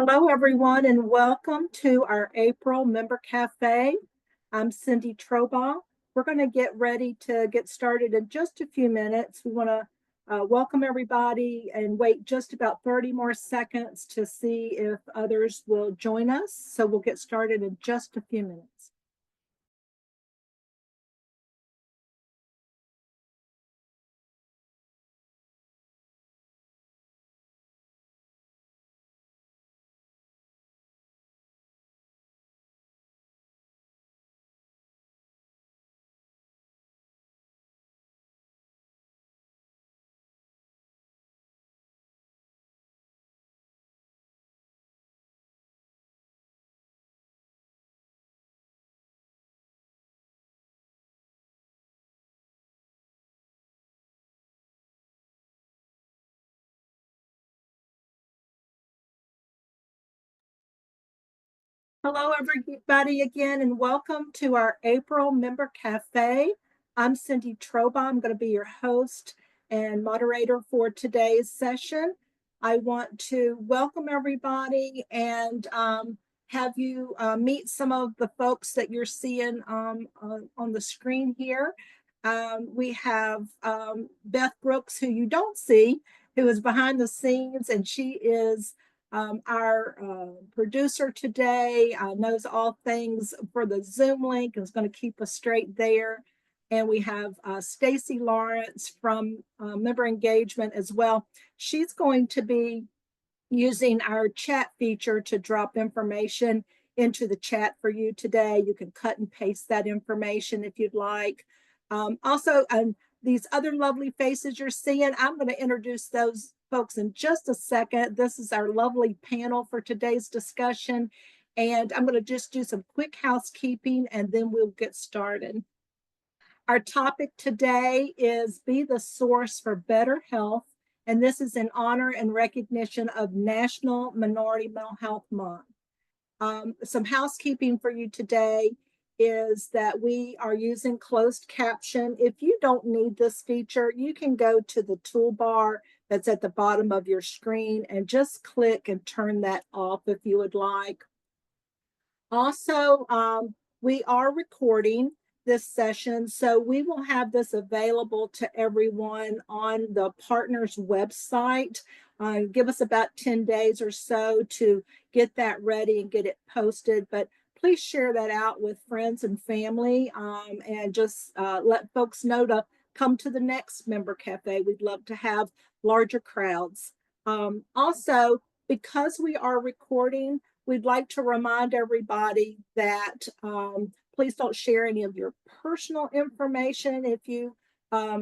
Hello, everyone, and welcome to our April Member Cafe. I'm Cindy Trobaugh. We're going to get ready to get started in just a few minutes. We want to welcome everybody and wait just about 30 more seconds to see if others will join us. So we'll get started in just a few minutes. Hello, everybody, again, and welcome to our April Member Cafe. I'm Cindy Trobaugh. I'm going to be your host and moderator for today's session. I want to welcome everybody and have you meet some of the folks that you're seeing on the screen here. We have Beth Brooks, who you don't see, who is behind the scenes, and she is our producer today knows all things for the Zoom link and is going to keep us straight there. And we have Stacy Lawrence from Member Engagement as well. She's going to be using our chat feature to drop information into the chat for you today. You can cut and paste that information if you'd like. Also, these other lovely faces you're seeing, I'm going to introduce those folks in just a second. This is our lovely panel for today's discussion. And I'm going to just do some quick housekeeping and then we'll get started. Our topic today is Be the Source for Better Health. And this is in honor and recognition of National Minority Mental Health Month. Some housekeeping for you today is that we are using closed caption. If you don't need this feature, you can go to the toolbar that's at the bottom of your screen and just click and turn that off if you would like. Also, we are recording this session, so we will have this available to everyone on the partners website. Give us about 10 days or so to get that ready and get it posted, but please share that out with friends and family and just let folks know to come to the next Member Cafe. We'd love to have larger crowds. Also, because we are recording, we'd like to remind everybody that please don't share any of your personal information. If you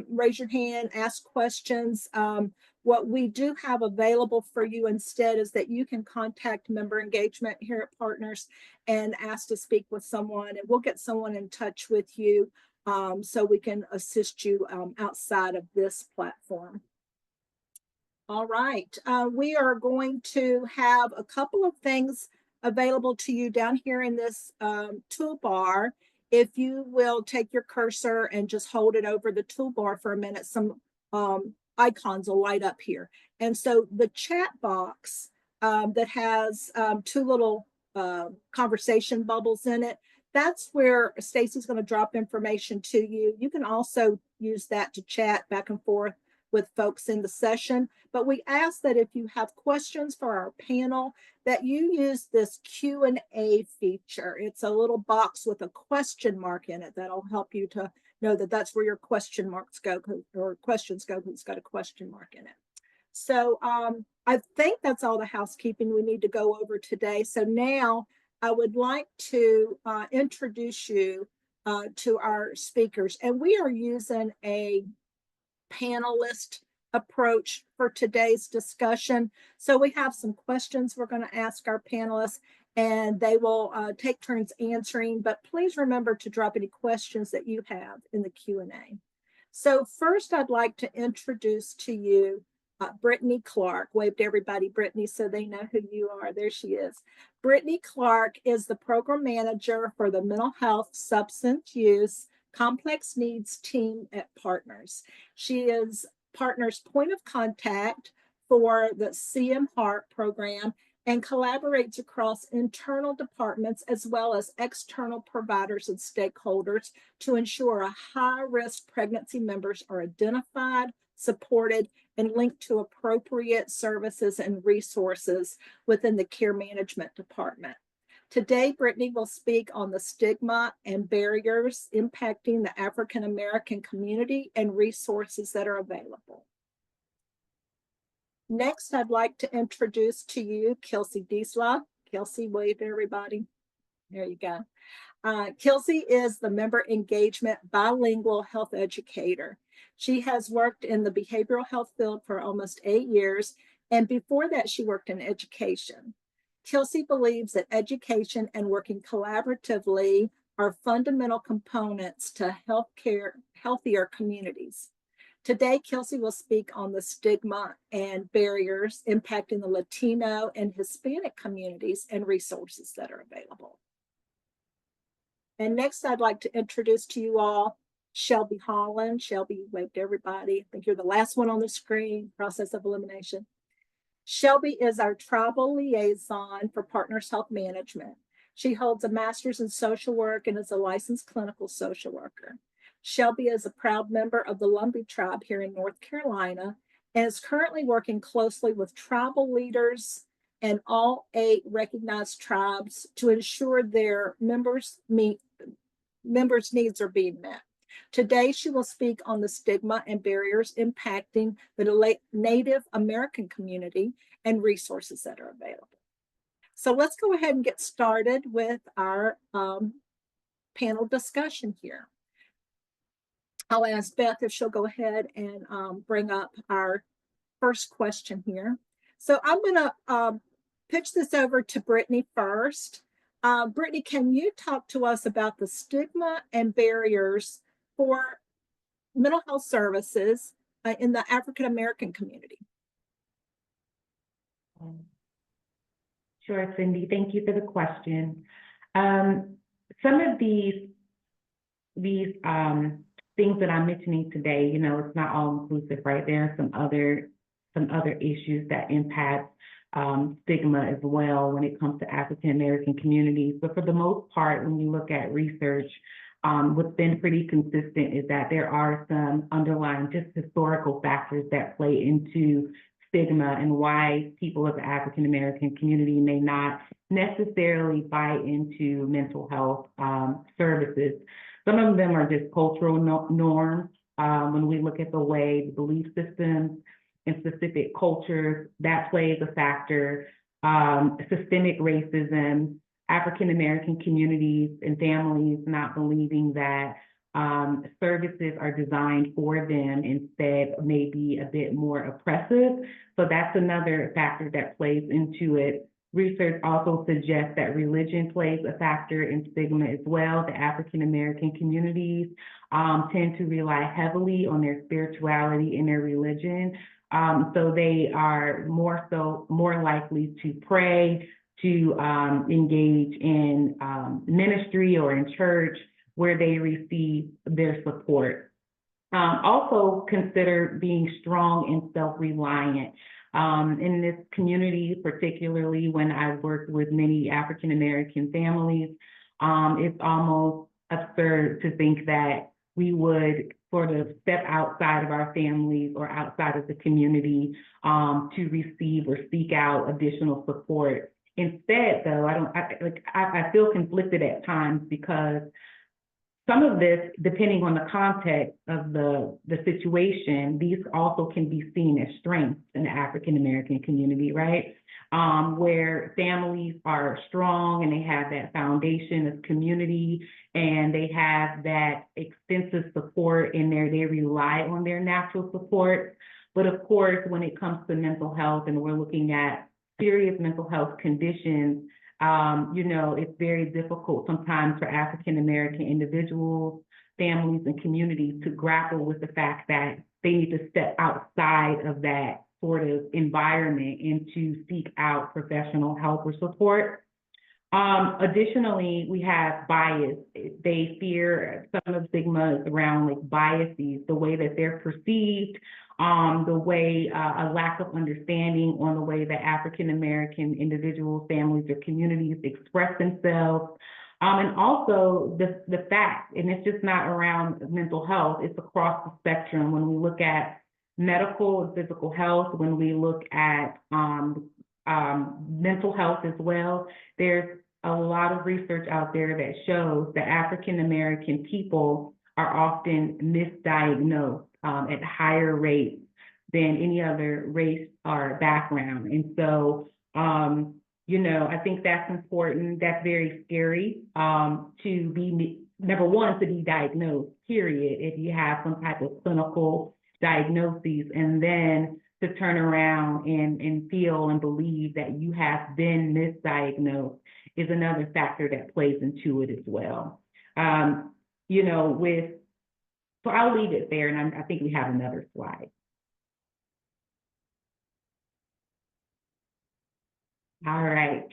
raise your hand, ask questions. What we do have available for you instead is that you can contact Member Engagement here at Partners and ask to speak with someone, and we'll get someone in touch with you so we can assist you outside of this platform. All right, we are going to have a couple of things available to you down here in this toolbar. If you will take your cursor and just hold it over the toolbar for a minute, some icons will light up here. And so the chat box that has two little conversation bubbles in it, that's where Stacy's going to drop information to you. You can also use that to chat back and forth with folks in the session, but we ask that if you have questions for our panel, that you use this Q&A feature. It's a little box with a question mark in it that'll help you to know that that's where your question marks go, or questions go, because it's got a question mark in it. So I think that's all the housekeeping we need to go over today. So now I would like to introduce you to our speakers, and we are using a panelist approach for today's discussion. So we have some questions we're going to ask our panelists, and they will take turns answering, but please remember to drop any questions that you have in the Q&A. So first, I'd like to introduce to you Brittany Clark. Wave to everybody, Brittany, so they know who you are. There she is. Brittany Clark is the program manager for the Mental Health Substance Use Complex Needs team at Partners. She is Partners' point of contact for the CM Heart program, and collaborates across internal departments as well as external providers and stakeholders to ensure a high-risk pregnancy members are identified, supported, and linked to appropriate services and resources within the care management department. Today, Brittany will speak on the stigma and barriers impacting the African American community and resources that are available. Next, I'd like to introduce to you Kelsey Diesla. Kelsey, wave everybody. There you go. Kelsey is the member engagement bilingual health educator. She has worked in the behavioral health field for almost 8 years, and before that, she worked in education. Kelsey believes that education and working collaboratively are fundamental components to healthier communities. Today, Kelsey will speak on the stigma and barriers impacting the Latino and Hispanic communities and resources that are available. And next, I'd like to introduce to you all Shelby Holland. Shelby, wave to everybody. I think you're the last one on the screen, process of elimination. Shelby is our tribal liaison for Partners Health Management. She holds a master's in social work and is a licensed clinical social worker. Shelby is a proud member of the Lumbee tribe here in North Carolina and is currently working closely with tribal leaders and all 8 recognized tribes to ensure their members' needs are being met. Today, she will speak on the stigma and barriers impacting the Native American community and resources that are available. So let's go ahead and get started with our panel discussion here. I'll ask Beth if she'll go ahead and bring up our first question here. So I'm going to pitch this over to Brittany first. Brittany, can you talk to us about the stigma and barriers for mental health services in the African American community? Sure, Cindy. Thank you for the question. Some of these things that I'm mentioning today, you know, it's not all inclusive, right? There are some other issues that impact stigma as well when it comes to African American communities. But for the most part, when you look at research, what's been pretty consistent is that there are some underlying just historical factors that play into stigma and why people of the African American community may not necessarily buy into mental health services. Some of them are just cultural norms. When we look at the way the belief systems in specific cultures, that plays a factor. Systemic racism, African American communities and families not believing that services are designed for them, instead may be a bit more oppressive. So that's another factor that plays into it. Research also suggests that religion plays a factor in stigma as well. The African American communities tend to rely heavily on their spirituality and their religion. So they are more likely to pray, to engage in ministry or in church where they receive their support. Also consider being strong and self-reliant. In this community, particularly when I've worked with many African American families, it's almost absurd to think that we would sort of step outside of our families or outside of the community to receive or seek out additional support. Instead, though, I feel conflicted at times because some of this, depending on the context of the situation, these also can be seen as strengths in the African American community, right? Where families are strong and they have that foundation of community and they have that extensive support in there, they rely on their natural support. But of course, when it comes to mental health and we're looking at serious mental health conditions, you know, it's very difficult sometimes for African American individuals, families, and communities to grapple with the fact that they need to step outside of that sort of environment and to seek out professional help or support. Additionally, we have bias. They fear some of the stigmas around like biases, the way that they're perceived, the way a lack of understanding on the way that African American individuals, families, or communities express themselves. And also the fact, and it's just not around mental health, it's across the spectrum. When we look at medical and physical health, when we look at mental health as well, there's a lot of research out there that shows that African American people are often misdiagnosed at higher rates than any other race or background. And so, I think that's important. That's very scary to be, number one, to be diagnosed, period, if you have some type of clinical diagnoses, and then to turn around and feel and believe that you have been misdiagnosed is another factor that plays into it as well. So I'll leave it there, and I think we have another slide. All right.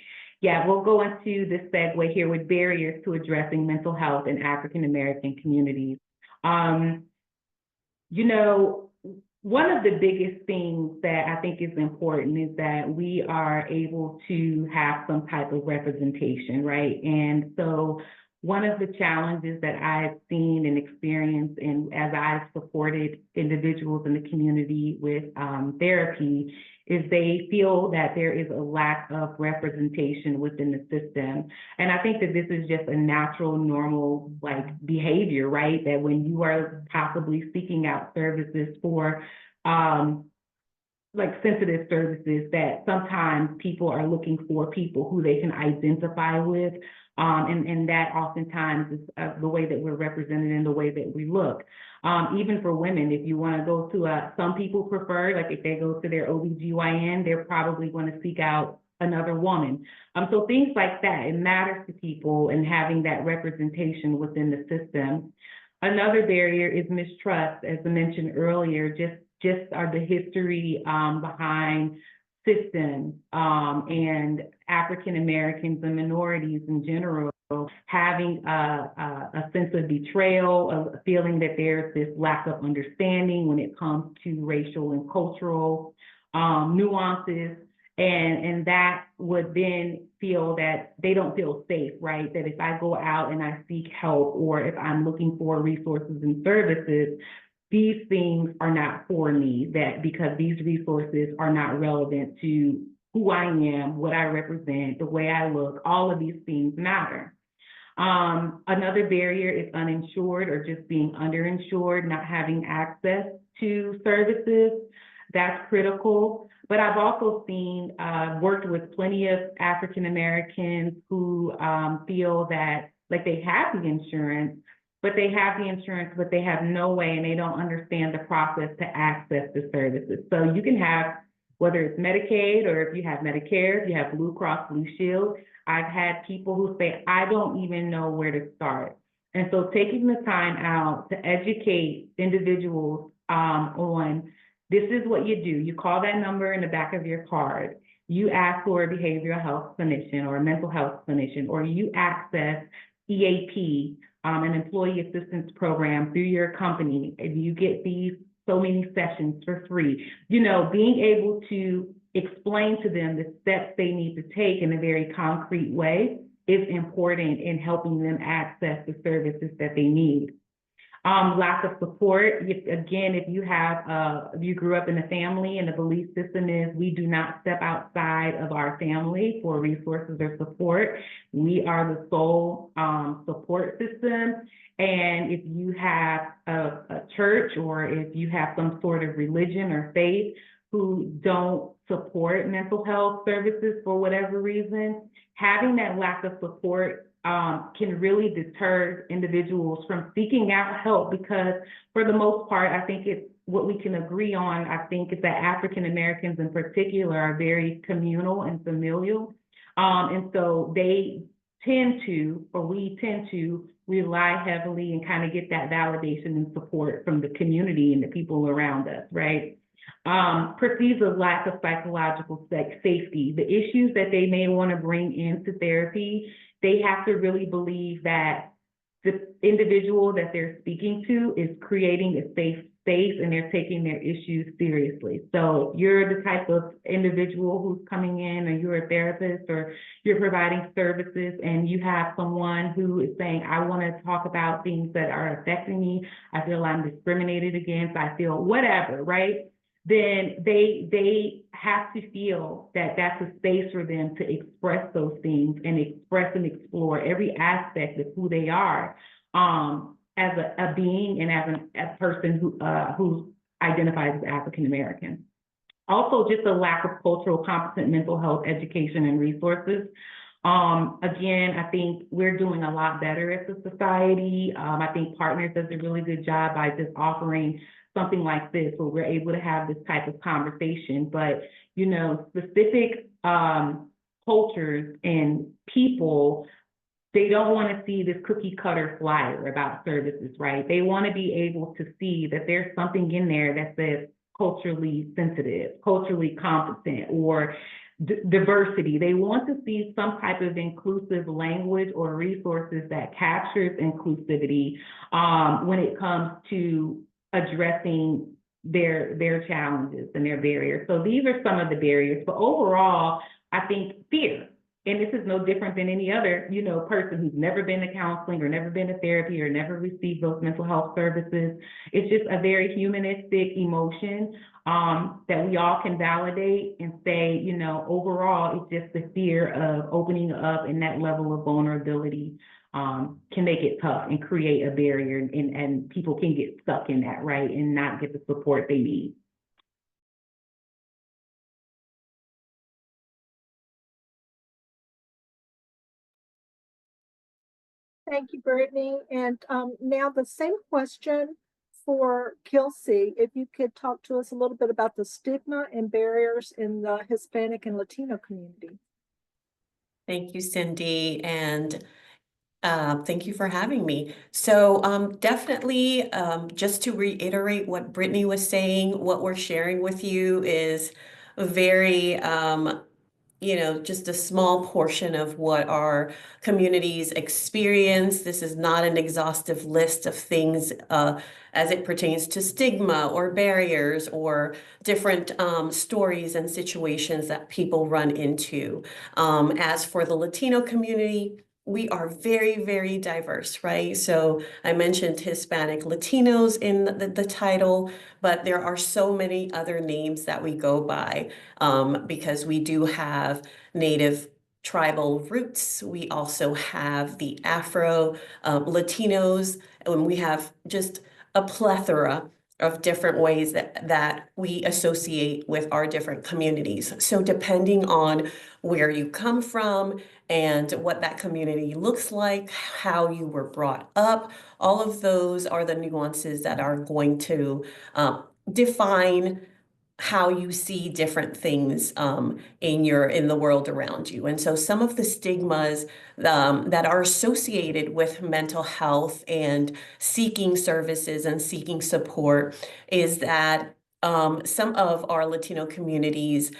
Yeah, we'll go into this segue here with barriers to addressing mental health in African American communities. One of the biggest things that I think is important is that we are able to have some type of representation, right? And so one of the challenges that I've seen and experienced, and as I've supported individuals in the community with therapy, is they feel that there is a lack of representation within the system. And I think that this is just a natural, normal, behavior, right? That when you are possibly seeking out services for sensitive services, that sometimes people are looking for people who they can identify with. And that oftentimes is the way that we're represented and the way that we look. Even for women, if you want to go to some people prefer, if they go to their OBGYN, they're probably going to seek out another woman. So things like that, it matters to people, and having that representation within the system. Another barrier is mistrust, as I mentioned earlier, just the history behind systems and African Americans and minorities in general having a sense of betrayal, a feeling that there's this lack of understanding when it comes to racial and cultural nuances, and that would then feel that they don't feel safe, right? That if I go out and I seek help, or if I'm looking for resources and services, these things are not for me, that because these resources are not relevant to who I am, what I represent, the way I look, all of these things matter. Another barrier is uninsured or just being underinsured, not having access to services. That's critical. But I've also seen, worked with plenty of African Americans who feel that they have the insurance, but they have no way, and they don't understand the process to access the services. So you can have, whether it's Medicaid or if you have Medicare, if you have Blue Cross Blue Shield, I've had people who say, I don't even know where to start. And so taking the time out to educate individuals on, this is what you do. You call that number in the back of your card. You ask for a behavioral health clinician or a mental health clinician, or you access EAP, an employee assistance program through your company, and you get these so many sessions for free. Being able to explain to them the steps they need to take in a very concrete way is important in helping them access the services that they need. Lack of support. If you grew up in a family and the belief system is we do not step outside of our family for resources or support, we are the sole support system. And if you have a church, or if you have some sort of religion or faith who don't support mental health services for whatever reason, having that lack of support can really deter individuals from seeking out help, because for the most part, I think it's what we can agree on, I think, is that African Americans in particular are very communal and familial. And so we tend to rely heavily and kind of get that validation and support from the community and the people around us, right? Perceives a lack of psychological safety. The issues that they may want to bring into therapy, they have to really believe that the individual that they're speaking to is creating a safe space and they're taking their issues seriously. So if you're the type of individual who's coming in, or you're a therapist, or you're providing services, and you have someone who is saying, I want to talk about things that are affecting me, I feel I'm discriminated against, I feel whatever, right? Then they have to feel that that's a space for them to express those things and express and explore every aspect of who they are, as a being and as a person who identifies as African American. Also, just a lack of cultural competent mental health education and resources. Again, I think we're doing a lot better as a society. I think Partners does a really good job by just offering something like this, where we're able to have this type of conversation. But, you know, specific cultures and people, they don't want to see this cookie cutter flyer about services, right? They want to be able to see that there's something in there that says culturally sensitive, culturally competent, or diversity. They want to see some type of inclusive language or resources that captures inclusivity when it comes to addressing their challenges and their barriers. So these are some of the barriers, but overall, I think fear. And this is no different than any other, you know, person who's never been to counseling or never been to therapy or never received those mental health services. It's just a very humanistic emotion that we all can validate and say, you know, overall, it's just the fear of opening up, and that level of vulnerability can make it tough and create a barrier, and people can get stuck in that, right, and not get the support they need. Thank you, Brittany. And now the same question for Kelsey. If you could talk to us a little bit about the stigma and barriers in the Hispanic and Latino community. Thank you, Cindy, and thank you for having me. So definitely, just to reiterate what Brittany was saying, what we're sharing with you is very just a small portion of what our communities experience. This is not an exhaustive list of things as it pertains to stigma or barriers or different stories and situations that people run into. As for the Latino community, we are very, very diverse, right? So I mentioned Hispanic Latinos in the title, but there are so many other names that we go by because we do have Native tribal roots. We also have the Afro Latinos, and we have just a plethora of different ways that we associate with our different communities. So depending on where you come from and what that community looks like, how you were brought up, all of those are the nuances that are going to define how you see different things in the world around you. And so some of the stigmas that are associated with mental health and seeking services and seeking support is that some of our Latino communities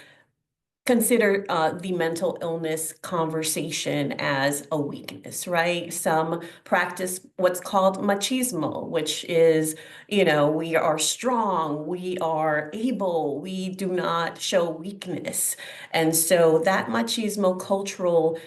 consider the mental illness conversation as a weakness, right? Some practice what's called machismo, which is, we are strong, we are able, we do not show weakness. And so that machismo cultural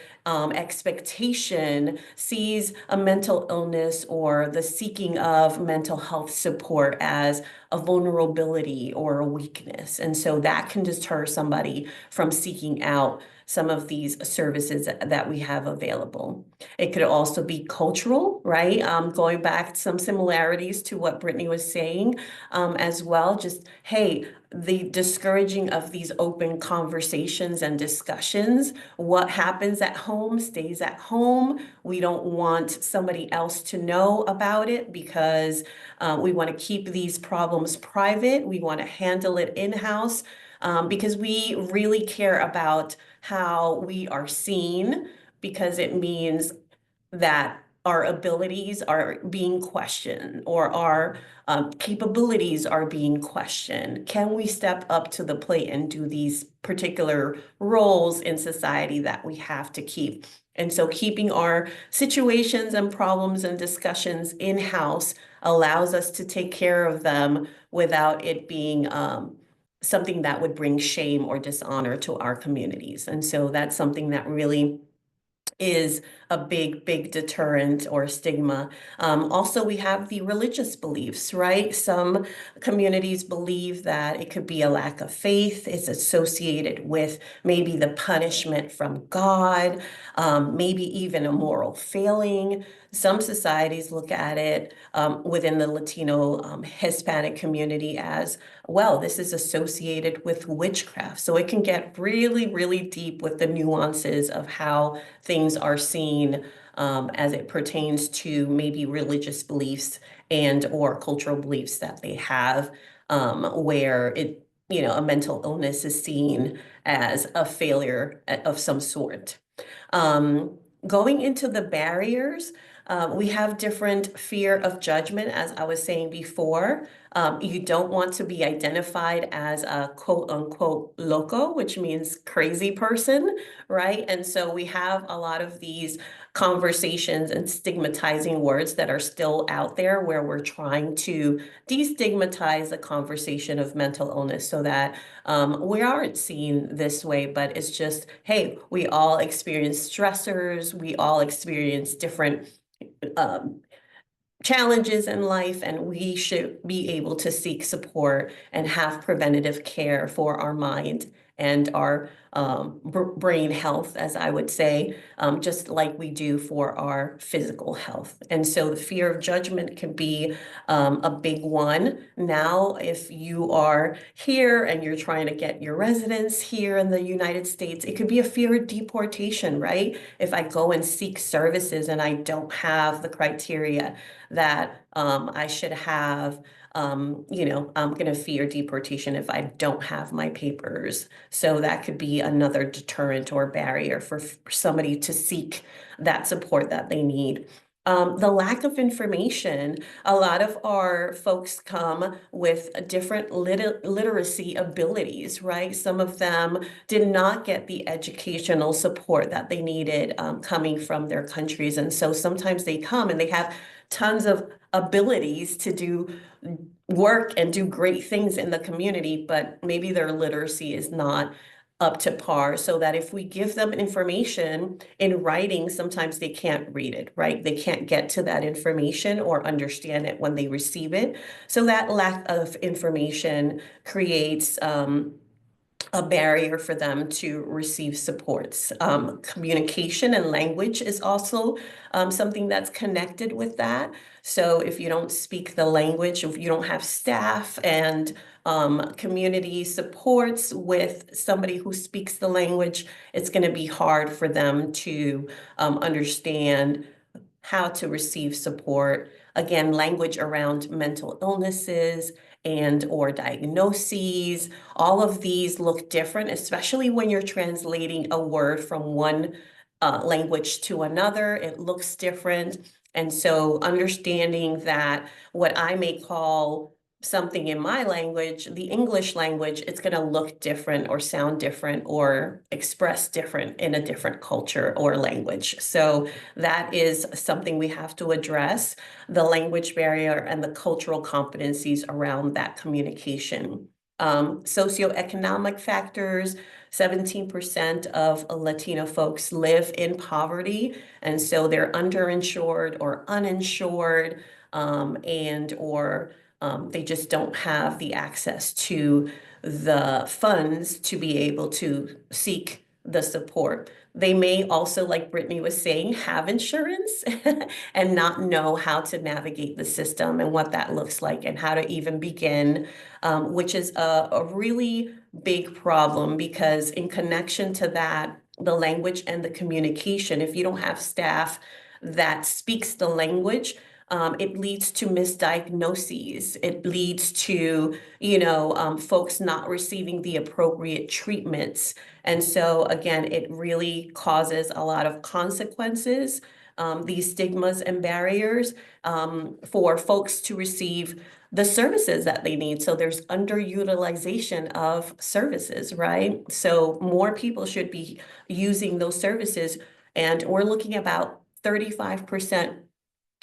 expectation sees a mental illness or the seeking of mental health support as a vulnerability or a weakness. And so that can deter somebody from seeking out some of these services that we have available. It could also be cultural, right? Going back some similarities to what Brittany was saying as well, just, hey, the discouraging of these open conversations and discussions. What happens at home stays at home. We don't want somebody else to know about it because we want to keep these problems private. We want to handle it in-house because we really care about how we are seen, because it means that our abilities are being questioned or our capabilities are being questioned? Can we step up to the plate and do these particular roles in society that we have to keep? And so keeping our situations and problems and discussions in-house allows us to take care of them without it being something that would bring shame or dishonor to our communities. And so that's something that really is a big deterrent or stigma. Also, we have the religious beliefs, right? Some communities believe that it could be a lack of faith. It's associated with maybe the punishment from God, maybe even a moral failing. Some societies look at it within the Latino Hispanic community as, well, this is associated with witchcraft. So it can get really deep with the nuances of how things are seen as it pertains to maybe religious beliefs and or cultural beliefs that they have, where a mental illness is seen as a failure of some sort. Going into the barriers, we have different fear of judgment, as I was saying before. You don't want to be identified as a quote unquote loco, which means crazy person, right? And so we have a lot of these conversations and stigmatizing words that are still out there where we're trying to destigmatize the conversation of mental illness so that we aren't seen this way, but it's just, hey, we all experience stressors, we all experience different um, challenges in life, and we should be able to seek support and have preventative care for our mind and our brain health, as I would say, just like we do for our physical health. And so the fear of judgment can be a big one. Now, if you are here and you're trying to get your residence here in the United States, it could be a fear of deportation, right? If I go and seek services and I don't have the criteria that I should have, I'm going to fear deportation if I don't have my papers. So that could be another deterrent or barrier for somebody to seek that support that they need. The lack of information. A lot of our folks come with different literacy abilities, right? Some of them did not get the educational support that they needed coming from their countries. And so sometimes they come and they have tons of abilities to do work and do great things in the community, but maybe their literacy is not up to par, so that if we give them information in writing, sometimes they can't read it, right? They can't get to that information or understand it when they receive it. So that lack of information creates a barrier for them to receive supports. Communication and language is also something that's connected with that. So if you don't speak the language, if you don't have staff and community supports with somebody who speaks the language, it's going to be hard for them to understand how to receive support. Again, language around mental illnesses and or diagnoses. All of these look different, especially when you're translating a word from one language to another. It looks different. And so understanding that what I may call something in my language, the English language, it's going to look different or sound different or express different in a different culture or language. So that is something we have to address, the language barrier and the cultural competencies around that communication. Socioeconomic factors, 17% of Latino folks live in poverty, and so they're underinsured or uninsured, and or they just don't have the access to the funds to be able to seek the support. They may also, like Brittany was saying, have insurance and not know how to navigate the system and what that looks like and how to even begin, which is a really big problem, because in connection to that, the language and the communication, if you don't have staff that speaks the language, it leads to misdiagnoses. It leads to, folks not receiving the appropriate treatments. And so again, it really causes a lot of consequences these stigmas and barriers for folks to receive the services that they need. So there's underutilization of services, right? So more people should be using those services. And we're looking about 35%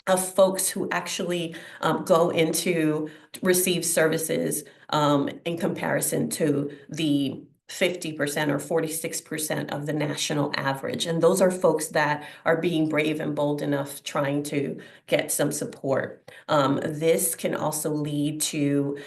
of folks who actually go into receive services in comparison to the 50% or 46% of the national average. And those are folks that are being brave and bold enough trying to get some support. This can also lead to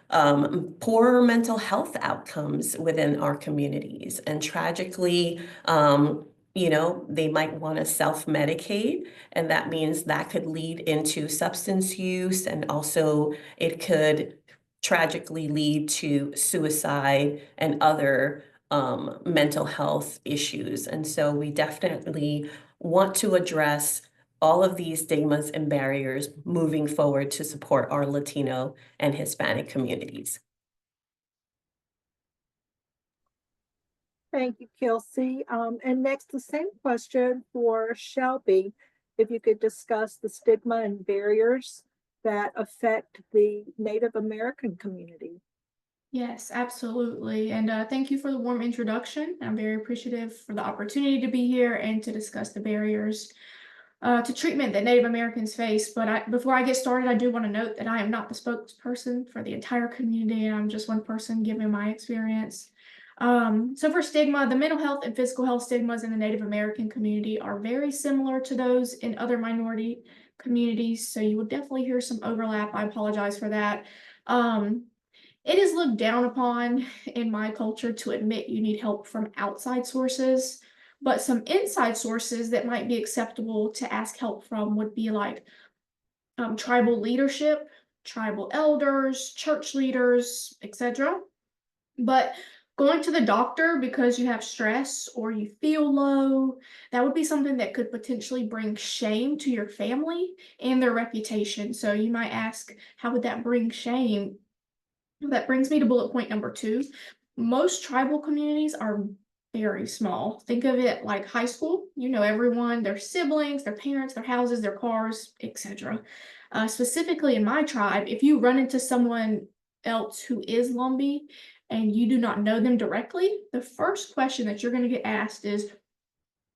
poorer mental health outcomes within our communities. And tragically, they might want to self-medicate, and that means that could lead into substance use, and also it could tragically lead to suicide and other mental health issues. And so we definitely want to address all of these stigmas and barriers moving forward to support our Latino and Hispanic communities. Thank you, Kelsey. And next, the same question for Shelby. If you could discuss the stigma and barriers that affect the Native American community. Yes, absolutely. And thank you for the warm introduction. I'm very appreciative for the opportunity to be here and to discuss the barriers to treatment that Native Americans face. But before I get started, I do want to note that I am not the spokesperson for the entire community. I'm just one person giving my experience. So for stigma, the mental health and physical health stigmas in the Native American community are very similar to those in other minority communities. So you will definitely hear some overlap. I apologize for that. It is looked down upon in my culture to admit you need help from outside sources, but some inside sources that might be acceptable to ask help from would be like tribal leadership, tribal elders, church leaders, etc. But going to the doctor because you have stress or you feel low, that would be something that could potentially bring shame to your family and their reputation. So you might ask, how would that bring shame? That brings me to bullet point number 2. Most tribal communities are very small. Think of it like high school. You know everyone, their siblings, their parents, their houses, their cars, etc. Specifically in my tribe, if you run into someone else who is Lumbee and you do not know them directly, the first question that you're going to get asked is,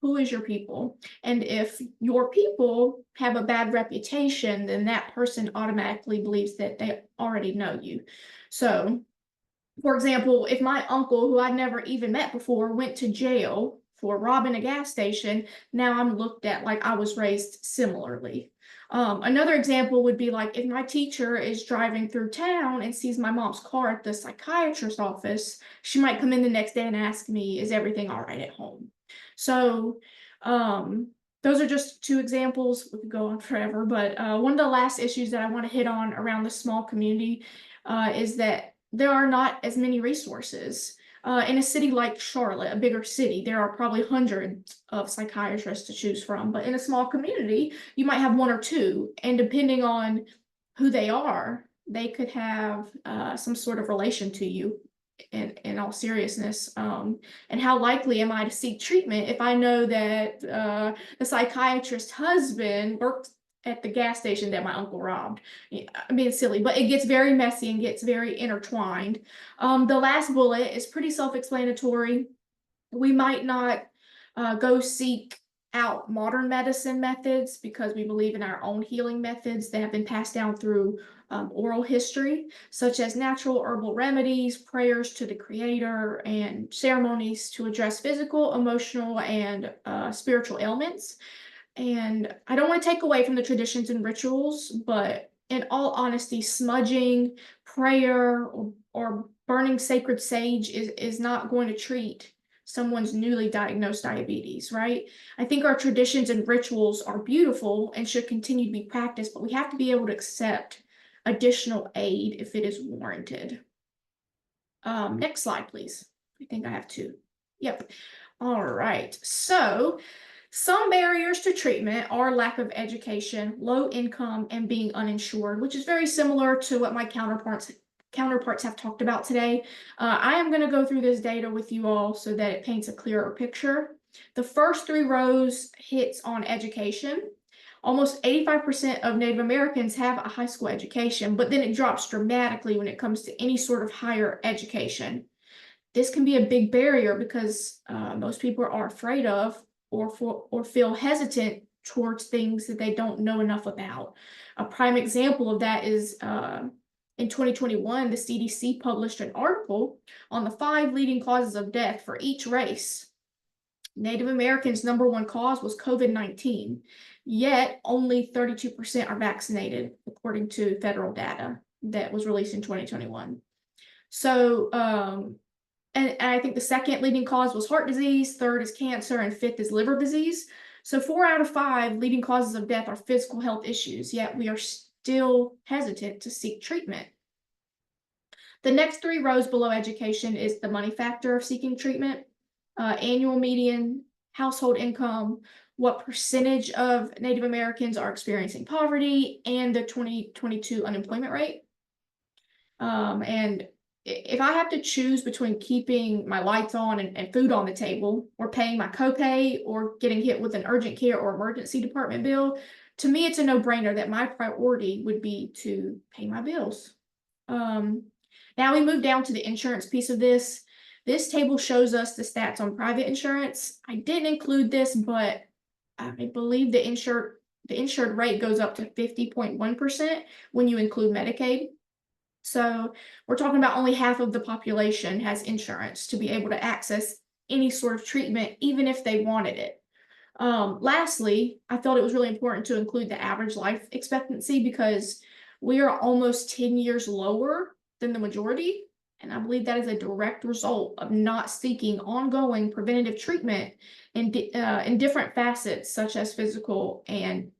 who is your people? And if your people have a bad reputation, then that person automatically believes that they already know you. So, for example, if my uncle, who I'd never even met before, went to jail for robbing a gas station, now I'm looked at like I was raised similarly. Another example would be like if my teacher is driving through town and sees my mom's car at the psychiatrist's office, she might come in the next day and ask me, is everything all right at home? So those are just 2 examples. We could go on forever, but one of the last issues that I want to hit on around the small community is that there are not as many resources. In a city like Charlotte, a bigger city, there are probably hundreds of psychiatrists to choose from. But in a small community, you might have 1 or 2. And depending on who they are, they could have some sort of relation to you in all seriousness. And how likely am I to seek treatment if I know that the psychiatrist's husband worked at the gas station that my uncle robbed? I'm being silly, but it gets very messy and gets very intertwined. The last bullet is pretty self-explanatory. We might not go seek out modern medicine methods because we believe in our own healing methods that have been passed down through oral history, such as natural herbal remedies, prayers to the Creator, and ceremonies to address physical, emotional, and spiritual ailments. And I don't want to take away from the traditions and rituals, but in all honesty, smudging, prayer, or burning sacred sage is not going to treat someone's newly diagnosed diabetes, right? I think our traditions and rituals are beautiful and should continue to be practiced, but we have to be able to accept additional aid if it is warranted. Next slide, please. I think I have 2. Yep. All right. So some barriers to treatment are lack of education, low income, and being uninsured, which is very similar to what my counterparts have talked about today. I am going to go through this data with you all so that it paints a clearer picture. The first 3 rows hits on education. Almost 85% of Native Americans have a high school education, but then it drops dramatically when it comes to any sort of higher education. This can be a big barrier because most people are afraid of or feel hesitant towards things that they don't know enough about. A prime example of that is in 2021, the CDC published an article on the 5 leading causes of death for each race. Native Americans' #1 cause was COVID-19, yet only 32% are vaccinated, according to federal data that was released in 2021. So, and I think the second leading cause was heart disease, third is cancer, and fifth is liver disease. So 4 out of 5 leading causes of death are physical health issues, yet we are still hesitant to seek treatment. The next 3 rows below education is the money factor of seeking treatment, annual median, household income, what percentage of Native Americans are experiencing poverty, and the 2022 unemployment rate. And if I have to choose between keeping my lights on and food on the table, or paying my copay, or getting hit with an urgent care or emergency department bill, to me, it's a no-brainer that my priority would be to pay my bills. Now we move down to the insurance piece of this. This table shows us the stats on private insurance. I didn't include this, but I believe the insured rate goes up to 50.1% when you include Medicaid. So we're talking about only half of the population has insurance to be able to access any sort of treatment, even if they wanted it. Lastly, I felt it was really important to include the average life expectancy because we are almost 10 years lower than the majority. And I believe that is a direct result of not seeking ongoing preventative treatment in different facets, such as physical and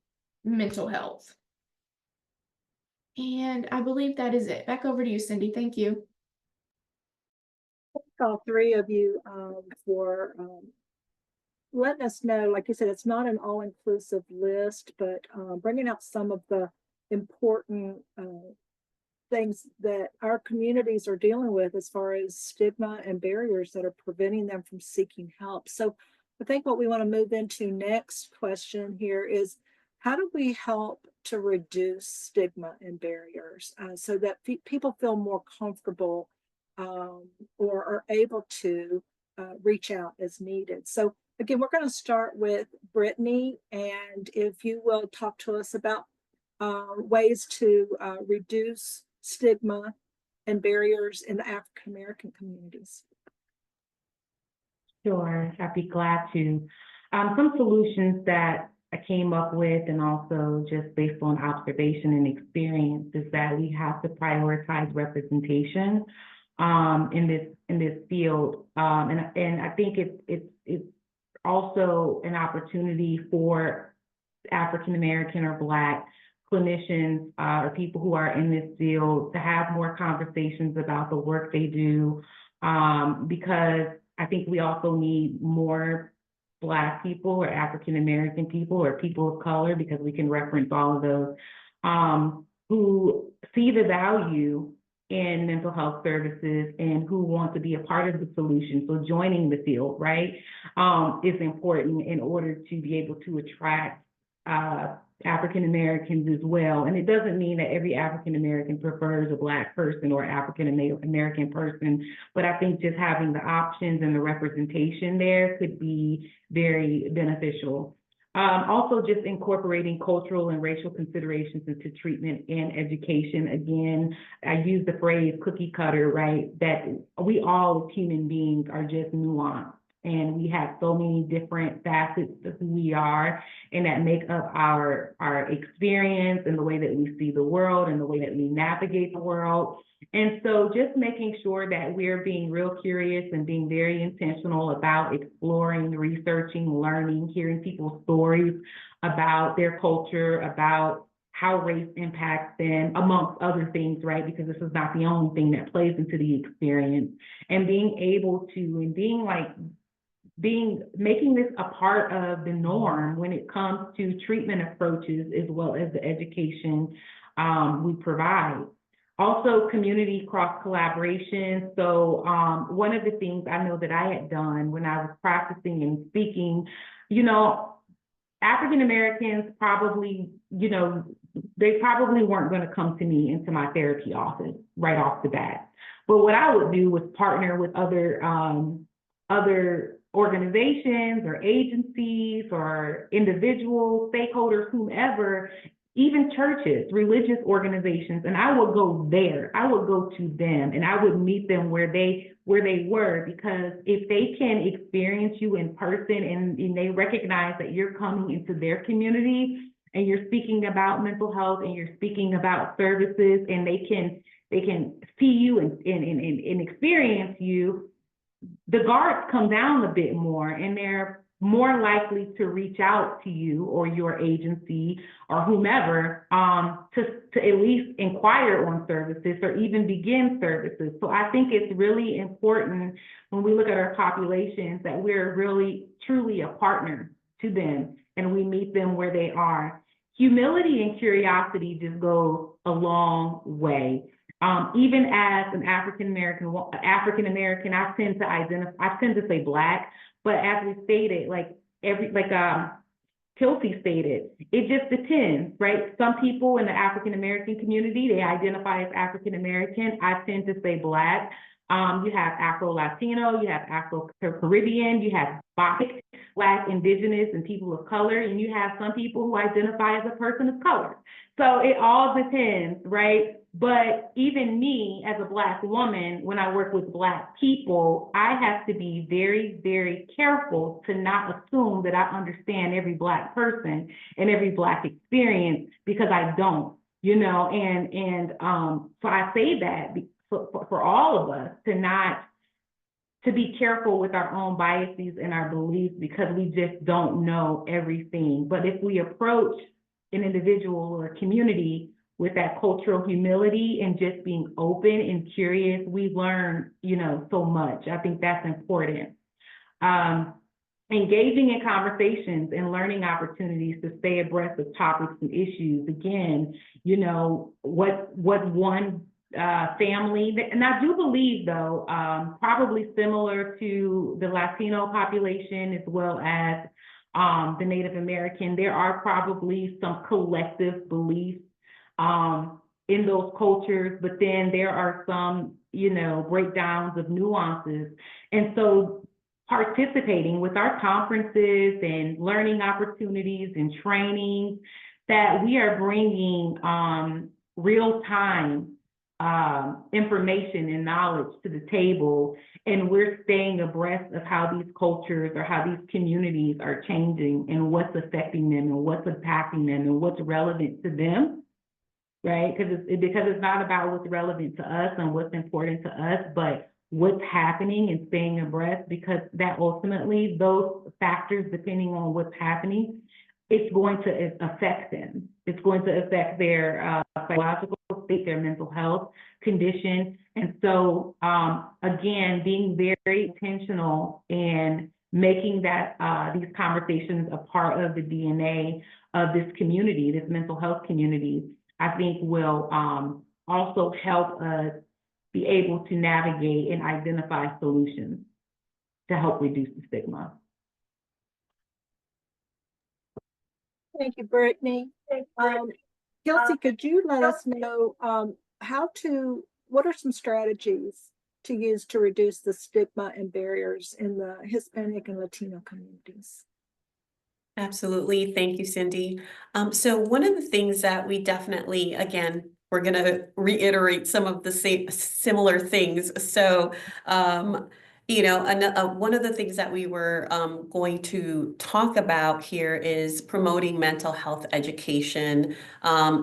mental health. And I believe that is it. Back over to you, Cindy. Thank you. All 3 of you for letting us know. Like you said, it's not an all-inclusive list, but bringing out some of the important things that our communities are dealing with as far as stigma and barriers that are preventing them from seeking help. So I think what we want to move into next question here is, how do we help to reduce stigma and barriers so that people feel more comfortable or are able to reach out as needed? So again, we're going to start with Brittany, and if you will talk to us about ways to reduce stigma and barriers in the African American communities. Sure, I'd be glad to. Some solutions that I came up with, and also just based on observation and experience, is that we have to prioritize representation in this field, and I think it's also an opportunity for African American or Black clinicians or people who are in this field to have more conversations about the work they do, because I think we also need more Black people or African American people or people of color, because we can reference all of those, who see the value in mental health services and who want to be a part of the solution. So joining the field, right, is important in order to be able to attract African Americans as well. And it doesn't mean that every African American prefers a Black person or African American person, but I think just having the options and the representation there could be very beneficial. Also, just incorporating cultural and racial considerations into treatment and education. Again, I use the phrase cookie cutter, right? That we all as human beings are just nuanced, and we have so many different facets of who we are, and that make up our experience and the way that we see the world and the way that we navigate the world. And so just making sure that we're being real curious and being very intentional about exploring, researching, learning, hearing people's stories about their culture, about how race impacts them, amongst other things, right? Because this is not the only thing that plays into the experience. And being able to, and making this a part of the norm when it comes to treatment approaches, as well as the education we provide. Also, community cross collaboration. So one of the things I know that I had done when I was practicing and speaking, you know, African Americans probably, you know, they probably weren't going to come to me into my therapy office right off the bat. But what I would do was partner with other organizations or agencies or individuals, stakeholders, whomever, even churches, religious organizations, and I would go there. I would go to them and I would meet them where they were, because if they can experience you in person and they recognize that you're coming into their community and you're speaking about mental health and you're speaking about services, and they can see you and experience you, the guards come down a bit more and they're more likely to reach out to you or your agency or whomever to at least inquire on services or even begin services. So I think it's really important when we look at our populations that we're really truly a partner to them and we meet them where they are. Humility and curiosity just goes a long way. Even as an African American, I tend to say Black, but as we stated, Kelsey stated, it just depends, right? Some people in the African American community, they identify as African American. I tend to say Black. You have Afro-Latino, you have Afro-Caribbean, you have Black, Indigenous, and people of color, and you have some people who identify as a person of color. So it all depends, right? But even me as a Black woman, when I work with Black people, I have to be very, very careful to not assume that I understand every Black person and every Black experience, because I don't, you know, so I say that for all of us to be careful with our own biases and our beliefs, because we just don't know everything. But if we approach an individual or a community with that cultural humility and just being open and curious, we learn, you know, so much. I think that's important. Engaging in conversations and learning opportunities to stay abreast of topics and issues. Again, you know, what one family, and I do believe though, probably similar to the Latino population as well as the Native American, there are probably some collective beliefs in those cultures, but then there are some, you know, breakdowns of nuances. And so participating with our conferences and learning opportunities and trainings, that we are bringing real-time information and knowledge to the table, and we're staying abreast of how these cultures or how these communities are changing and what's affecting them and what's impacting them and what's relevant to them, right? Because it's not about what's relevant to us and what's important to us, but what's happening and staying abreast, because that ultimately, those factors, depending on what's happening, it's going to affect them. It's going to affect their psychological state, their mental health condition. And so, again, being very intentional and making that these conversations a part of the DNA of this community, this mental health community, I think will also help us be able to navigate and identify solutions to help reduce the stigma. Thank you, Brittany. Kelsey, could you let us know what are some strategies to use to reduce the stigma and barriers in the Hispanic and Latino communities? Absolutely. Thank you, Cindy. So one of the things that we definitely, again, we're going to reiterate some of the similar things. So, you know, one of the things that we were going to talk about here is promoting mental health education,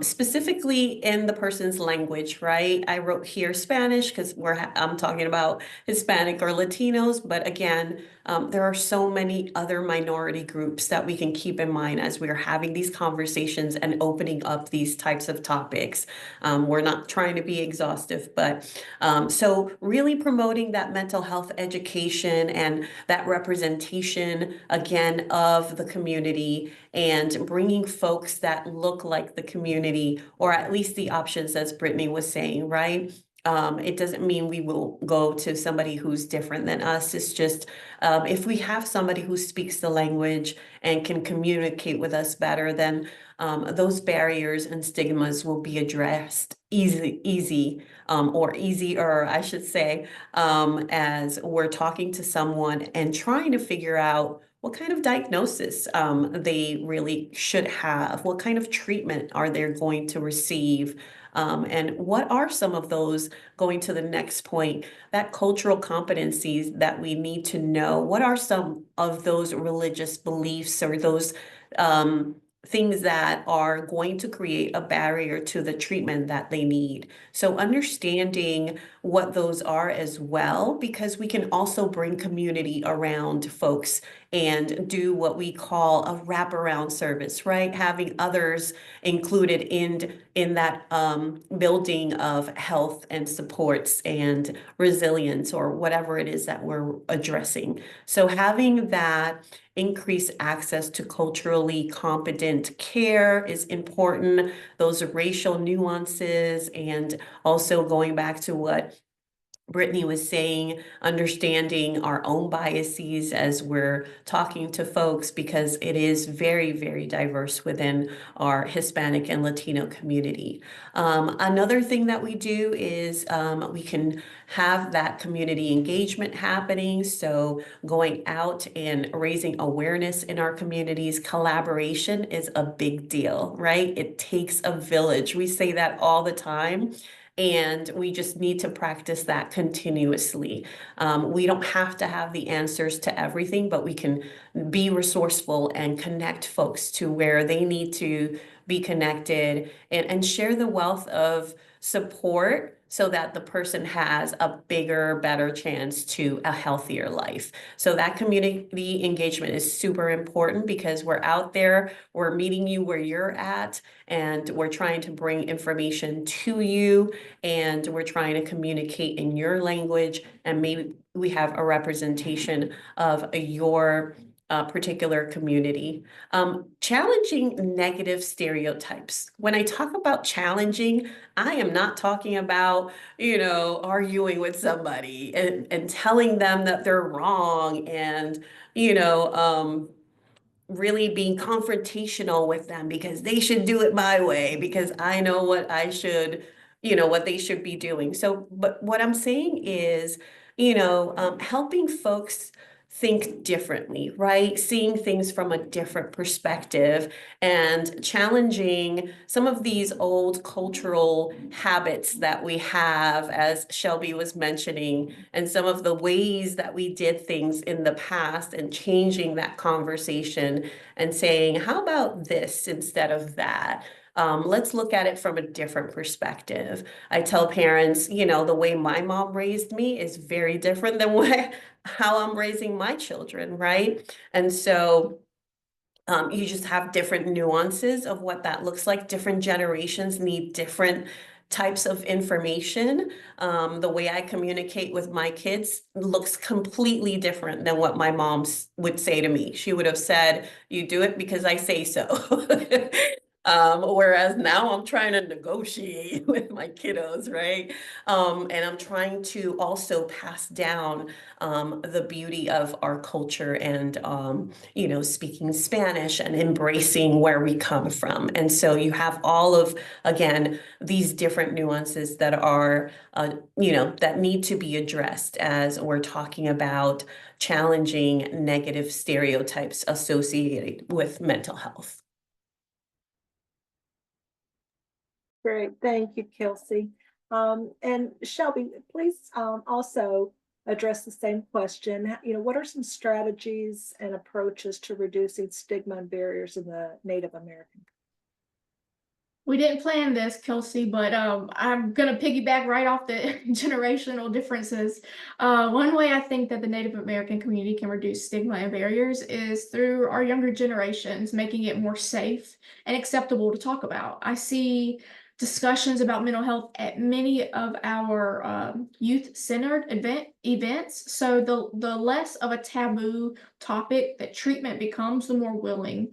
specifically in the person's language, right? I wrote here Spanish because I'm talking about Hispanic or Latinos, but again, there are so many other minority groups that we can keep in mind as we are having these conversations and opening up these types of topics. We're not trying to be exhaustive, but so really promoting that mental health education education and that representation again of the community and bringing folks that look like the community, or at least the options, as Brittany was saying, right? It doesn't mean we will go to somebody who's different than us. It's just if we have somebody who speaks the language and can communicate with us better, then those barriers and stigmas will be addressed or easier, I should say, as we're talking to someone and trying to figure out what kind of diagnosis they really should have, what kind of treatment are they going to receive, and what are some of those, going to the next point, that cultural competencies that we need to know. What are some of those religious beliefs or those things that are going to create a barrier to the treatment that they need? So understanding what those are as well, because we can also bring community around folks and do what we call a wraparound service, right? Having others included in that building of health and supports and resilience, or whatever it is that we're addressing. So having that increased access to culturally competent care is important. Those racial nuances, and also going back to what Brittany was saying, understanding our own biases as we're talking to folks, because it is very, very diverse within our Hispanic and Latino community. Another thing that we do is we can have that community engagement happening. So going out and raising awareness in our communities. Collaboration is a big deal, right? It takes a village. We say that all the time. And we just need to practice that continuously. We don't have to have the answers to everything, but we can be resourceful and connect folks to where they need to be connected, and share the wealth of support so that the person has a bigger, better chance to a healthier life. So that community engagement is super important, because we're out there, we're meeting you where you're at, and we're trying to bring information to you, and we're trying to communicate in your language, and maybe we have a representation of your particular community. Challenging negative stereotypes. When I talk about challenging, I am not talking about, arguing with somebody and telling them that they're wrong, and, really being confrontational with them because they should do it my way, because I know what I should, what they should be doing. So, but what I'm saying is, helping folks think differently, right? Seeing things from a different perspective, and challenging some of these old cultural habits that we have, as Shelby was mentioning, and some of the ways that we did things in the past, and changing that conversation and saying, how about this instead of that? Let's look at it from a different perspective. I tell parents, the way my mom raised me is very different than how I'm raising my children, right? And so you just have different nuances of what that looks like. Different generations need different types of information. The way I communicate with my kids looks completely different than what my mom would say to me. She would have said, "You do it because I say so." Whereas now I'm trying to negotiate with my kiddos, right? And I'm trying to also pass down the beauty of our culture, and speaking Spanish and embracing where we come from. And so you have all of, again, these different nuances that are, that need to be addressed as we're talking about challenging negative stereotypes associated with mental health. Great, thank you, Kelsey. And Shelby, please also address the same question. What are some strategies and approaches to reducing stigma and barriers in the Native American? We didn't plan this, Kelsey, but I'm gonna piggyback right off the generational differences. One way I think that the Native American community can reduce stigma and barriers is through our younger generations, making it more safe and acceptable to talk about. I see discussions about mental health at many of our youth-centered events. So the less of a taboo topic that treatment becomes, the more willing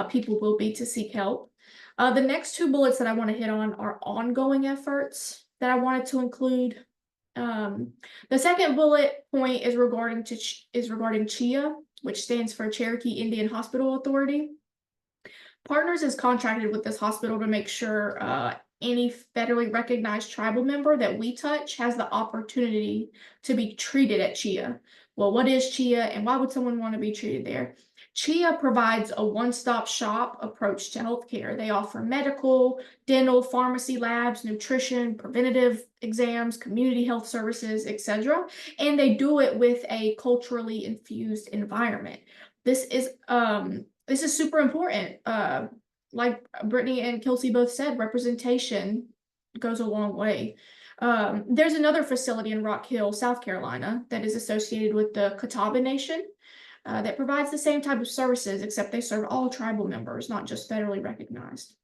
people will be to seek help. The next two bullets that I want to hit on are ongoing efforts that I wanted to include. The second bullet point is regarding CHIA, which stands for Cherokee Indian Hospital Authority. Partners is contracted with this hospital to make sure any federally recognized tribal member that we touch has the opportunity to be treated at CHIA. Well, what is CHIA and why would someone want to be treated there? CHIA provides a one-stop shop approach to healthcare. They offer medical, dental, pharmacy, labs, nutrition, preventative exams, community health services, etc. And they do it with a culturally infused environment. This is super important. Like Brittany and Kelsey both said, representation goes a long way. There's another facility in Rock Hill, South Carolina, that is associated with the Catawba Nation that provides the same type of services, except they serve all tribal members, not just federally recognized.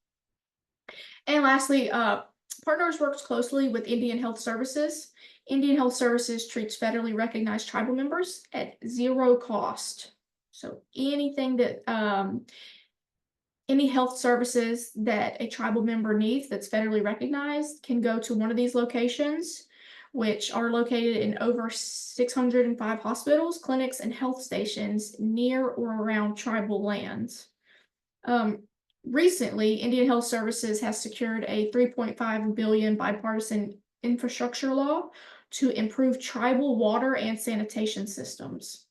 And lastly, Partners works closely with Indian Health Services. Indian Health Services treats federally recognized tribal members at zero cost. So anything that any health services that a tribal member needs that's federally recognized can go to one of these locations, which are located in over 605 hospitals, clinics, and health stations near or around tribal lands. Recently, Indian Health Services has secured a $3.5 billion bipartisan infrastructure law to improve tribal water and sanitation systems.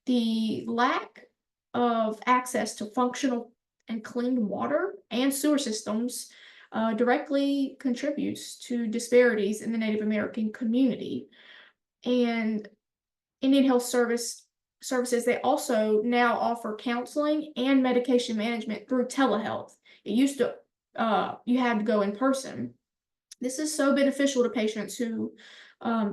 The lack of access to functional and clean water and sewer systems directly contributes to disparities in the Native American community. And Indian Health Services, they also now offer counseling and medication management through telehealth. It used to, you had to go in person. This is so beneficial to patients who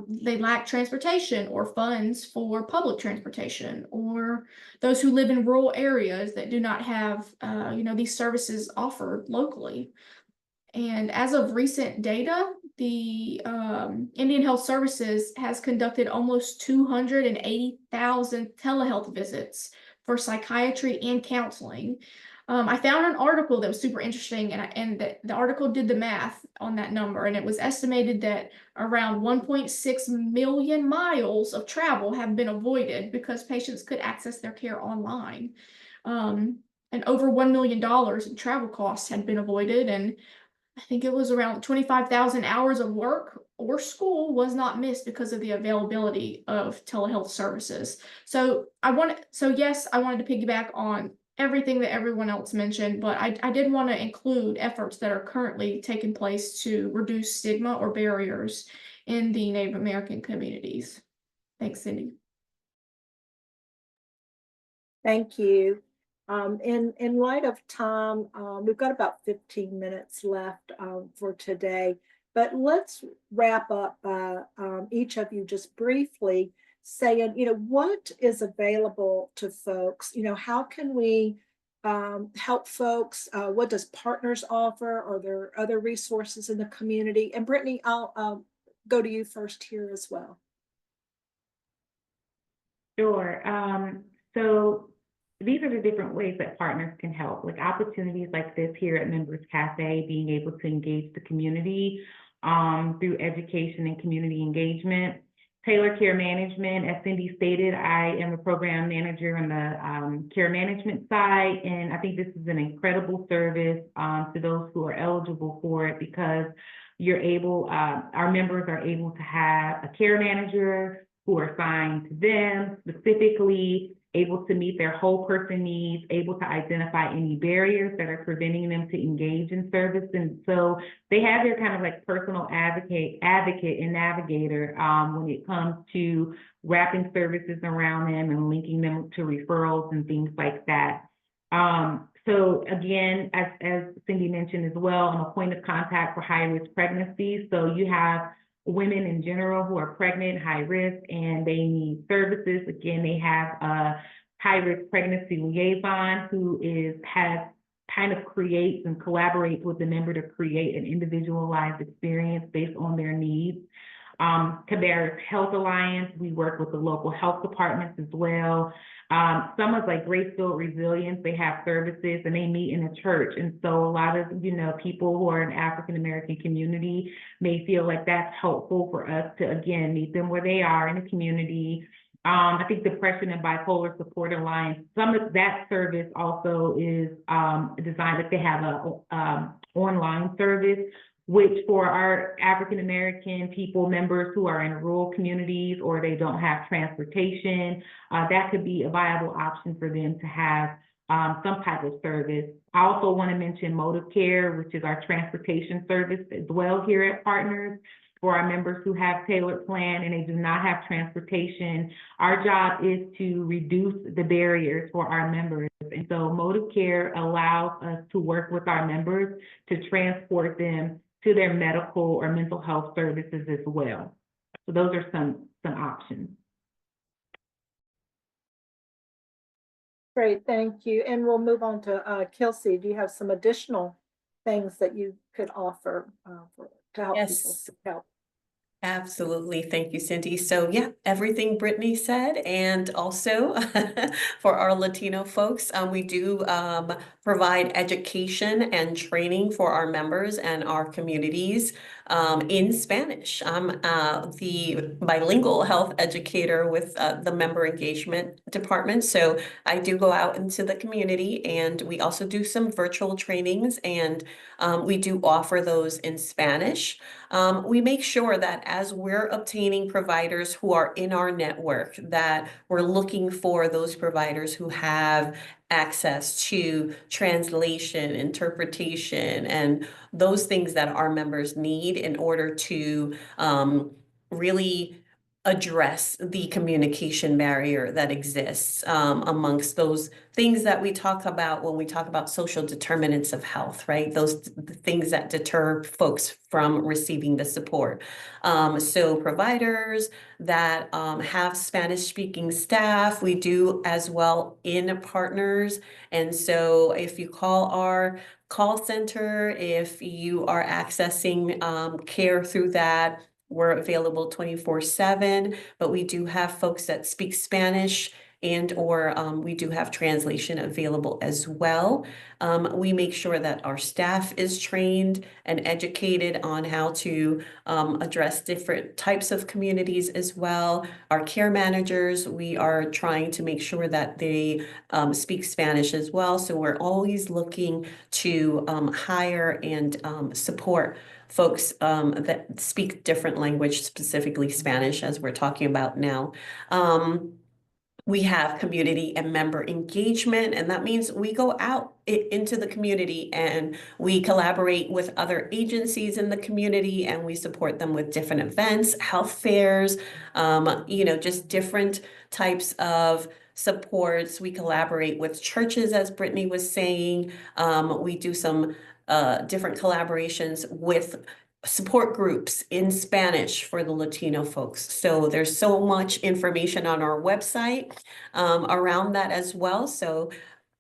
they lack transportation or funds for public transportation, or those who live in rural areas that do not have these services offered locally. And as of recent data, the Indian Health Services has conducted almost 280,000 telehealth visits for psychiatry and counseling. I found an article that was super interesting, and the article did the math on that number, and it was estimated that around 1.6 million miles of travel have been avoided because patients could access their care online. And over $1 million in travel costs had been avoided, and I think it was around 25,000 hours of work or school was not missed because of the availability of telehealth services. So yes, I wanted to piggyback on everything that everyone else mentioned, but I did want to include efforts that are currently taking place to reduce stigma or barriers in the Native American communities. Thanks, Cindy. Thank you. In light of time, we've got about 15 minutes left for today, but let's wrap up by each of you just briefly saying, what is available to folks? How can we help folks? What does Partners offer? Are there other resources in the community? And Brittany, I'll go to you first here as well. Sure. So these are the different ways that Partners can help, like opportunities like this here at Members Cafe, being able to engage the community through education and community engagement. Tailored care management, as Cindy stated, I am a program manager on the care management side, and I think this is an incredible service to those who are eligible for it, because you're able, our members are able to have a care manager who are assigned to them specifically, able to meet their whole person needs, able to identify any barriers that are preventing them to engage in service. And so they have their kind of like personal advocate and navigator when it comes to wrapping services around them and linking them to referrals and things like that. So again, as Cindy mentioned as well, I'm a point of contact for high-risk pregnancies. So you have women in general who are pregnant, high risk, and they need services. Again, they have a high-risk pregnancy liaison who has kind of creates and collaborates with the member to create an individualized experience based on their needs. Cabarrus Health Alliance, we work with the local health departments as well. Some of like Gracefield Resilience, they have services and they meet in a church. And so a lot of, people who are in African-American community may feel like that's helpful for us to, again, meet them where they are in the community. I think Depression and Bipolar Support Alliance, some of that service also is designed, that they have a online service, which for our African-American people, members who are in rural communities or they don't have transportation, that could be a viable option for them to have some type of service. I also want to mention Motive Care, which is our transportation service as well here at Partners. For our members who have tailored plan and they do not have transportation, our job is to reduce the barriers for our members. And so Motive Care allows us to work with our members to transport them to their medical or mental health services as well. So those are some options. Great, thank you. And we'll move on to Kelsey. Do you have some additional things that you could offer to help people Yes. seek help? Absolutely. Thank you, Cindy. So yeah, everything Brittany said, and also for our Latino folks, we do provide education and training for our members and our communities in Spanish. I'm the bilingual health educator with the member engagement department. So I do go out into the community, and we also do some virtual trainings, and we do offer those in Spanish. We make sure that as we're obtaining providers who are in our network, that we're looking for those providers who have access to translation, interpretation, and those things that our members need in order to really address the communication barrier that exists amongst those things that we talk about when we talk about social determinants of health, right? Those things that deter folks from receiving the support. So providers that have Spanish-speaking staff, we do as well in Partners. And so if you call our call center, if you are accessing care through that, we're available 24/7, but we do have folks that speak Spanish, and or we do have translation available as well. We make sure that our staff is trained and educated on how to address different types of communities as well. Our care managers, we are trying to make sure that they speak Spanish as well. So we're always looking to hire and support folks that speak different language, specifically Spanish, as we're talking about now. We have community and member engagement, and that means we go out into the community and we collaborate with other agencies in the community, and we support them with different events, health fairs, just different types of supports. We collaborate with churches, as Brittany was saying. We do some different collaborations with support groups in Spanish for the Latino folks. So there's so much information on our website around that as well. So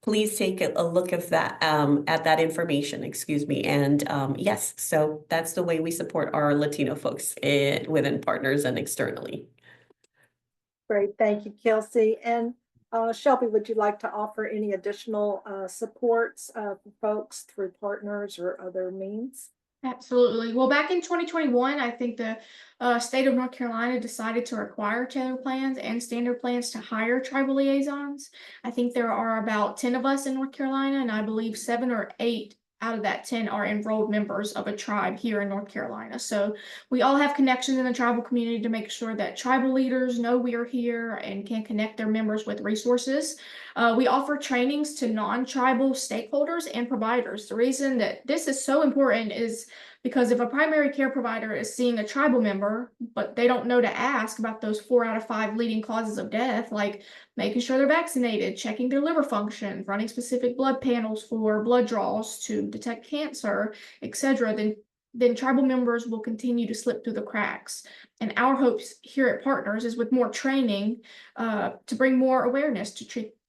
please take a look at that information, excuse me. And yes, so that's the way we support our Latino folks within Partners and externally. Great, thank you, Kelsey. And Shelby, would you like to offer any additional supports for folks through Partners or other means? Absolutely. Well, back in 2021, I think the state of North Carolina decided to require tailored plans and standard plans to hire tribal liaisons. I think there are about 10 of us in North Carolina, and I believe 7 or 8 out of that 10 are enrolled members of a tribe here in North Carolina. So we all have connections in the tribal community to make sure that tribal leaders know we are here and can connect their members with resources. We offer trainings to non-tribal stakeholders and providers. The reason that this is so important is because if a primary care provider is seeing a tribal member, but they don't know to ask about those 4 out of 5 leading causes of death, like making sure they're vaccinated, checking their liver function, running specific blood panels for blood draws to detect cancer, etc., then tribal members will continue to slip through the cracks. And our hopes here at Partners is with more training to bring more awareness to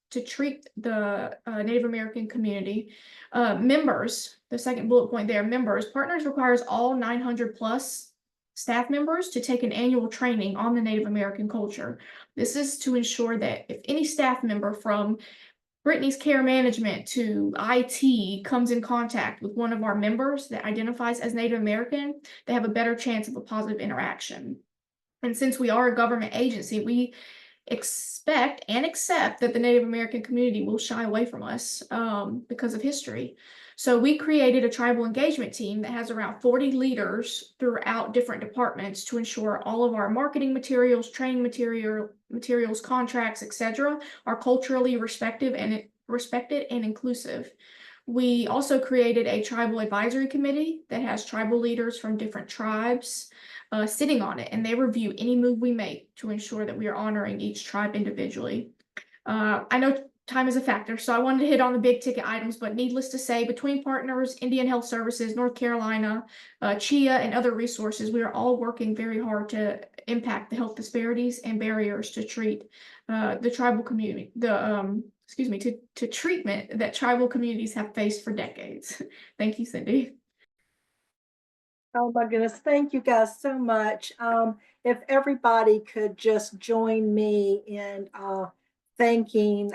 to treat the Native American community. Members, the second bullet point there, members, Partners requires all 900 plus staff members to take an annual training on the Native American culture. This is to ensure that if any staff member from Brittany's care management to IT comes in contact with one of our members that identifies as Native American, they have a better chance of a positive interaction. And since we are a government agency, we expect and accept that the Native American community will shy away from us because of history. So we created a tribal engagement team that has around 40 leaders throughout different departments to ensure all of our marketing materials, training materials, contracts, etc., are culturally respected and inclusive. We also created a tribal advisory committee that has tribal leaders from different tribes sitting on it, and they review any move we make to ensure that we are honoring each tribe individually. I know time is a factor, so I wanted to hit on the big ticket items, but needless to say, between Partners, Indian Health Services, North Carolina, CHIA, and other resources, we are all working very hard to impact the health disparities and barriers to treat the tribal community, to treatment that tribal communities have faced for decades. Thank you, Cindy. Oh my goodness, thank you guys so much. If everybody could just join me in thanking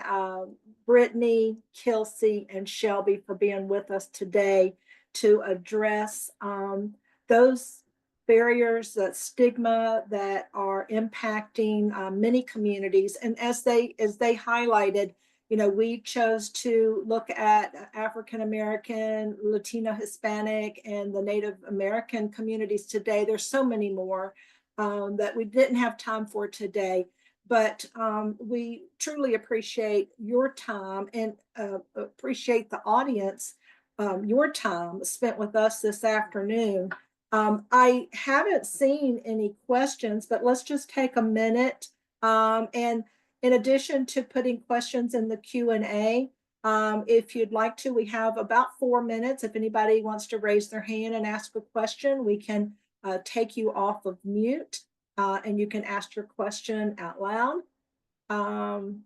Brittany, Kelsey, and Shelby for being with us today to address those barriers, that stigma that are impacting many communities. And as they highlighted, you know, we chose to look at African American, Latino, Hispanic, and the Native American communities today. There's so many more that we didn't have time for today, but we truly appreciate your time and appreciate the audience, your time spent with us this afternoon. I haven't seen any questions, but let's just take a minute and in addition to putting questions in the Q&A, if you'd like to, we have about 4 minutes. If anybody wants to raise their hand and ask a question, we can take you off of mute and you can ask your question out loud. And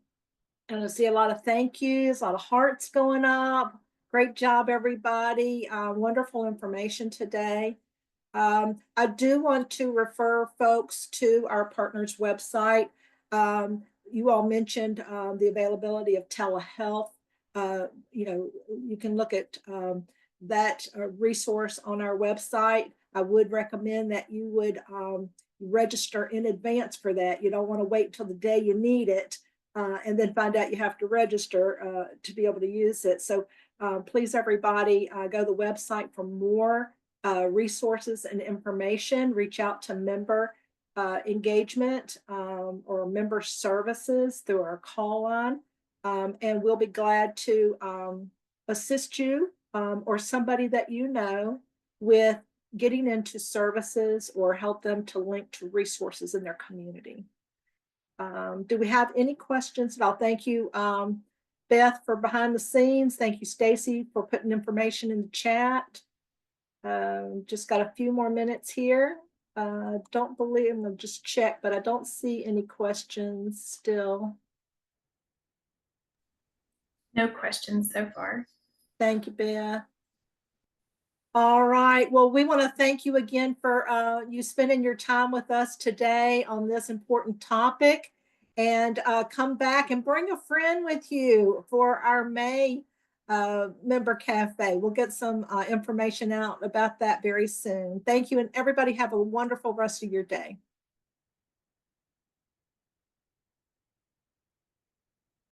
I see a lot of thank yous, a lot of hearts going up. Great job, everybody. Wonderful information today. I do want to refer folks to our partners website. You all mentioned the availability of telehealth. You know, you can look at that resource on our website. I would recommend that you would register in advance for that. You don't want to wait till the day you need it and then find out you have to register to be able to use it. So please, everybody, go to the website for more resources and information. Reach out to member engagement or member services through our call line, and we'll be glad to assist you or somebody that you know with getting into services or help them to link to resources in their community. Do we have any questions at all? Thank you, Beth, for behind the scenes. Thank you, Stacy, for putting information in the chat. Just got a few more minutes here. Don't believe, I'm gonna just check, but I don't see any questions still. No questions so far. Thank you, Beth. All right, well, we want to thank you again for you spending your time with us today on this important topic, and come back and bring a friend with you for our May member cafe. We'll get some information out about that very soon. Thank you, and everybody have a wonderful rest of your day.